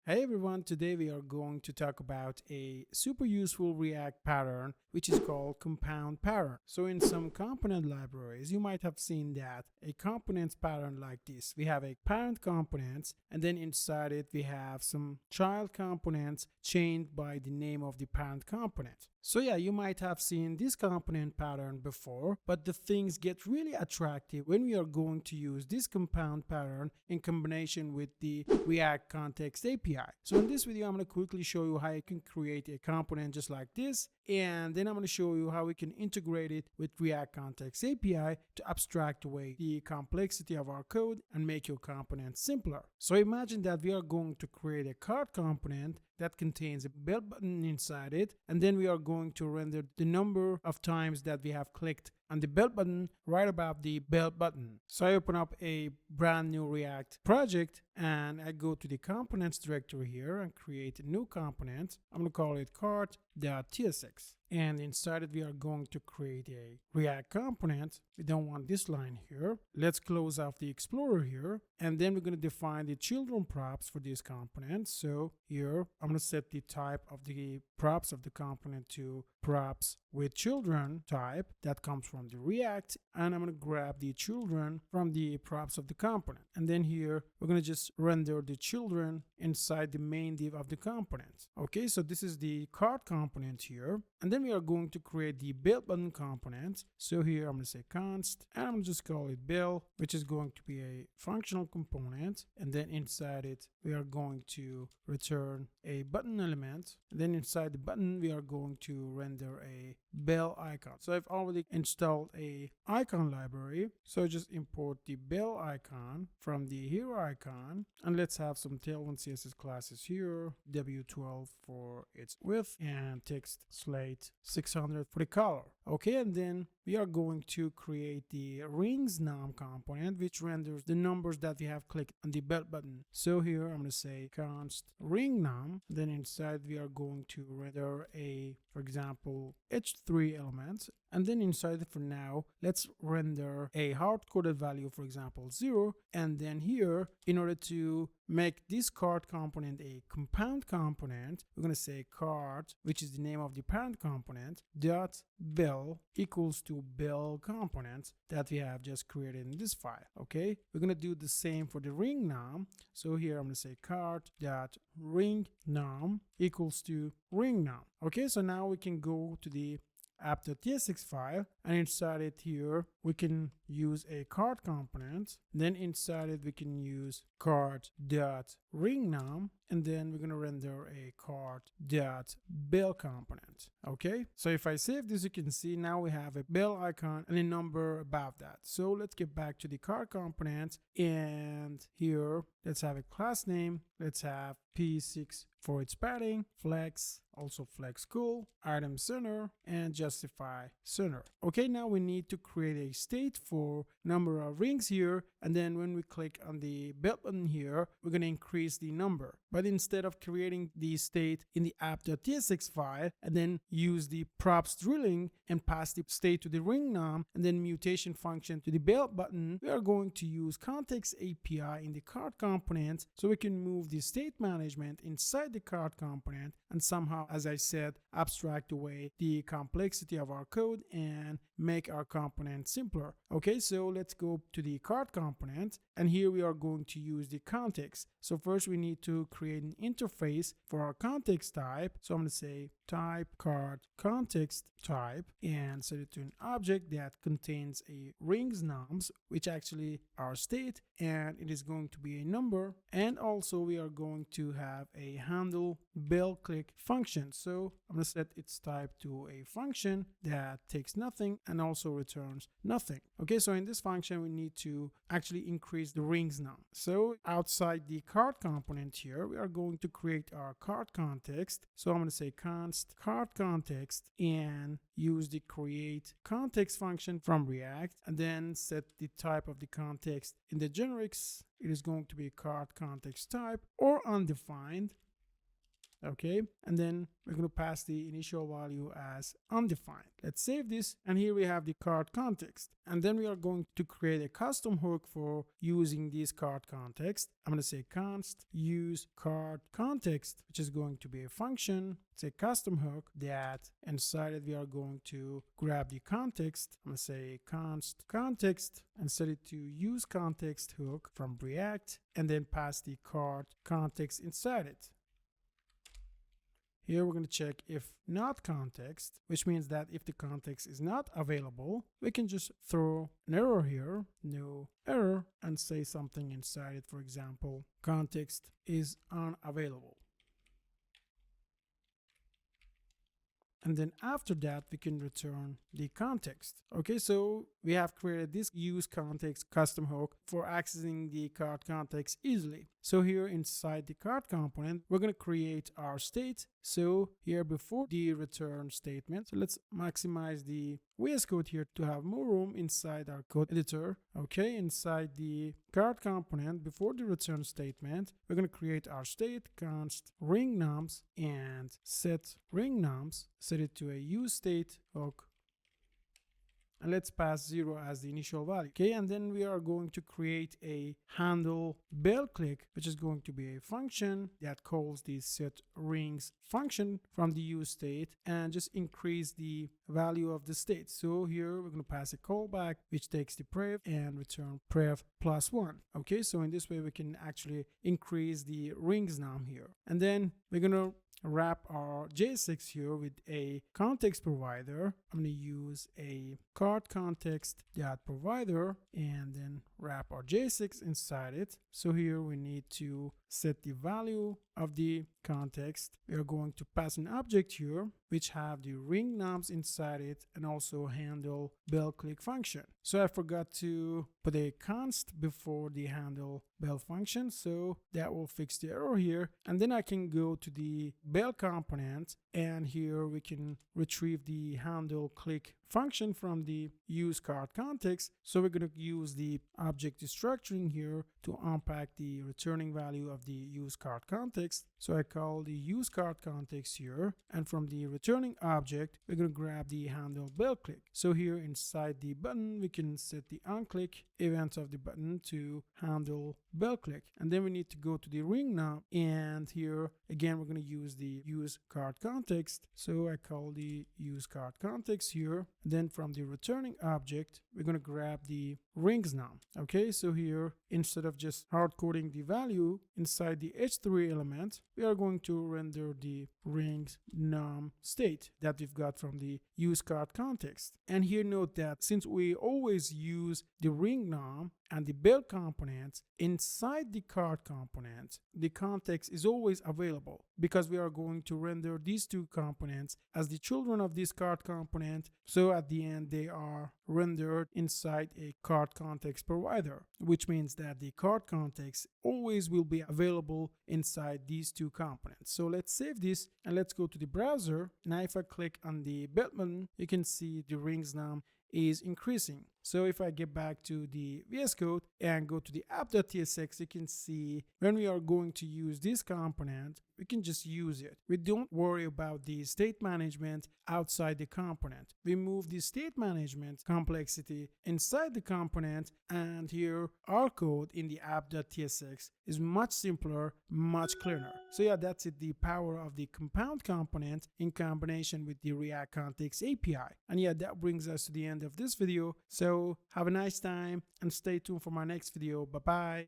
Hey everyone, today we are going to talk about a super useful React pattern which is called compound pattern. So in some component libraries, you might have seen that a components pattern like this. We have a parent components and then inside it we have some child components chained by the name of the parent component. So yeah, you might have seen this component pattern before, but the things get really attractive when we are going to use this compound pattern in combination with the React Context API. So in this video, I'm going to quickly show you how you can create a component just like this, and then I'm going to show you how we can integrate it with React Context API to abstract away the complexity of our code and make your component simpler. So imagine that we are going to create a card component that contains a belt button inside it, and then we are going to render the number of times that we have clicked on the belt button right above the belt button. So I open up a brand new React project and I go to the components directory here and create a new component. I'm going to call it card.tsx. And inside it, we are going to create a React component. We don't want this line here. Let's close off the Explorer here. And then we're going to define the children props for this component. So here, I'm going to set the type of the props of the component to props with children type that comes from the React. And I'm going to grab the children from the props of the component. And then here, we're going to just render the children inside the main div of the component. Okay, so this is the card component here. And then we are going to create the belt button component. So here I'm going to say const and I'm going to just call it bell, which is going to be a functional component. And then inside it, we are going to return a button element. And then inside the button, we are going to render a bell icon. So I've already installed a icon library. So just import the bell icon from the hero icon. And let's have some Tailwind CSS classes here. W12 for its width and text slate 600 for the color. Okay, and then we are going to create the rings num component, which renders the numbers that we have clicked on the belt button. So here I'm going to say const ring num. Then inside we are going to render a, for example, h3 element. And then inside for now, let's render a hard-coded value, for example, 0. And then here, in order to make this card component a compound component, we're going to say card, which is the name of the parent component, dot bell equals to bell component that we have just created in this file. Okay, we're going to do the same for the ring num. So here I'm going to say card dot ring num equals to ring num. Okay, so now we can go to the app.tsx file, and inside it here we can use a card component. Then inside it we can use card.ringnum, and then we're going to render a card.bell component. Okay, so if I save this, you can see now we have a bell icon and a number above that. So let's get back to the card component, and here let's have a class name. Let's have p6 for its padding, flex, also flex cool, item center, and justify center. Okay, now we need to create a state for number of rings here, and then when we click on the belt button here, we're going to increase the number. But instead of creating the state in the app.tsx file and then use the props drilling and pass the state to the ring num and then mutation function to the belt button, we are going to use context API in the card component so we can move the state management inside the card component and somehow, as I said, abstract away the complexity of our code and make our component simpler. Okay, so let's go to the card component, and here we are going to use the context. So first we need to create an interface for our context type. So I'm going to say type card context type and set it to an object that contains a rings nums, which actually our state, and it is going to be a number. And also we are going to have a handle bell click function. So I'm going to set its type to a function that takes nothing and also returns nothing. Okay, so in this function we need to actually increase the rings num. So outside the card component here, we are going to create our card context. So I'm going to say const card context and use the create context function from React, and then set the type of the context. In the generics, it is going to be card context type or undefined. Okay, and then we're going to pass the initial value as undefined. Let's save this, and here we have the card context. And then we are going to create a custom hook for using this card context. I'm going to say const use card context, which is going to be a function. It's a custom hook that inside it we are going to grab the context. I'm going to say const context and set it to use context hook from React, and then pass the card context inside it. Here we're going to check if not context, which means that if the context is not available, we can just throw an error here, no error, and say something inside it. For example, context is unavailable. And then after that, we can return the context. Okay, so we have created this use context custom hook for accessing the card context easily. So here inside the card component, we're going to create our state. So here before the return statement, so let's maximize the VS Code here to have more room inside our code editor. Okay, inside the card component, before the return statement, we're going to create our state const ring nums and set ring nums, set it to a use state hook. And let's pass 0 as the initial value. Okay, and then we are going to create a handle bell click, which is going to be a function that calls the set rings function from the use state and just increase the value of the state. So here we're going to pass a callback which takes the prev and return prev +1. Okay, so in this way we can actually increase the rings num here. And then we're going to wrap our JSX here with a context provider. I'm going to use a card context provider and then wrap our JSX inside it. So here we need to set the value of the context. We are going to pass an object here which have the ring nums inside it and also handle bell click function. So I forgot to put a const before the handle bell function, so that will fix the error here. And then I can go to the bell component, and here we can retrieve the handle click function from the use card context. So we're going to use the object destructuring here to unpack the returning value of the use card context. So I call the use card context here, and from the returning object we're going to grab the handle bell click. So here inside the button we can set the onclick event of the button to handle bell click, and then we need to go to the ring num, and here again we're going to use the use card context. So I call the use card context here, and then from the returning object we're going to grab the rings num. Okay, so here instead of just hard coding the value inside the h3 element, we are going to render the rings num state that we've got from the use card context. And here note that since we always use the ring num and the bell components inside the card component, the context is always available because we are going to render these two components as the children of this card component. So at the end they are rendered inside a card context provider, which means that the card context always will be available inside these two components. So let's save this and let's go to the browser. Now if I click on the bell button, you can see the rings num is increasing. So if I get back to the VS Code and go to the app.tsx, you can see when we are going to use this component, we can just use it. We don't worry about the state management outside the component. We move the state management complexity inside the component, and here our code in the app.tsx is much simpler, much cleaner. So yeah, that's it, the power of the compound component in combination with the React Context API. And yeah, that brings us to the end of this video. So have a nice time and stay tuned for my next video. Bye bye.